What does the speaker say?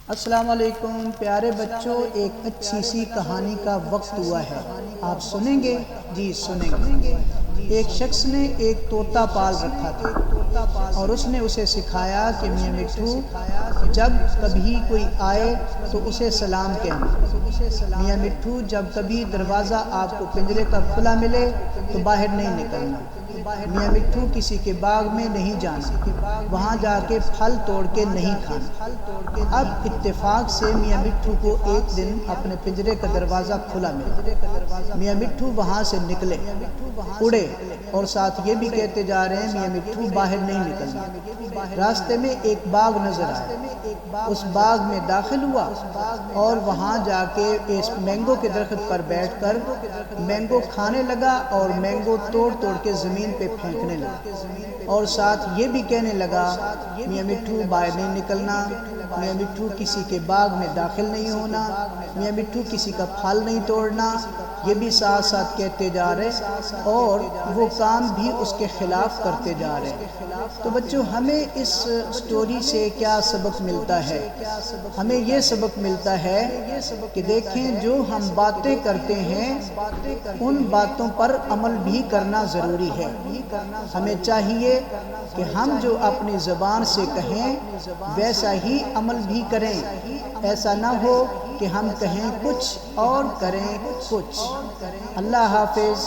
السلام علیکم پیارے بچوں، ایک اچھی سی کہانی کا وقت ہوا ہے، آپ سنیں گے؟ جی سنیں گے۔ ایک شخص نے ایک طوطا پال رکھا تھا اور اس نے اسے سکھایا کہ میاں مٹھو جب کبھی کوئی آئے تو اسے سلام کہنا۔ میاں مٹھو جب کبھی دروازہ آپ کو پنجرے کا کھلا ملے تو باہر نہیں نکلنا۔ میاں مٹھو کسی کے باغ میں نہیں جانا، وہاں جا کے پھل توڑ کے نہیں کھانا۔ اب اتفاق سے میاں مٹھو کو ایک دن اپنے پنجرے کا دروازہ کھلا ملا۔ میاں مٹھو وہاں سے نکلے، اڑے اور ساتھ یہ بھی کہتے جا رہے ہیں میاں مٹھو باہر نہیں نکلنا۔ راستے میں ایک باغ نظر آیا، اس باغ میں داخل ہوا اور وہاں جا کے اس مینگو کے درخت پر بیٹھ کر مینگو کھانے لگا اور مینگو توڑ توڑ کے زمین پہ پھینکنے لگا اور ساتھ یہ بھی کہنے لگا میاں مٹھو باہر نہیں نکلنا، میاں مٹھو کسی کے باغ میں داخل نہیں ہونا، میاں مٹھو کسی کا پھل نہیں توڑنا، یہ بھی ساتھ ساتھ کہتے جا رہے اور وہ کام بھی اس کے خلاف کرتے جا رہے۔ تو بچوں ہمیں اس سٹوری سے کیا سبق ملتا ہے؟ ہمیں یہ سبق ملتا ہے کہ دیکھیں جو ہم باتیں کرتے ہیں ان باتوں پر عمل بھی کرنا ضروری ہے۔ ہمیں چاہیے کہ ہم جو اپنی زبان سے کہیں ویسا ہی عمل بھی کریں، ایسا نہ ہو کہ ہم کہیں کچھ اور کریں کچھ۔ اللہ حافظ۔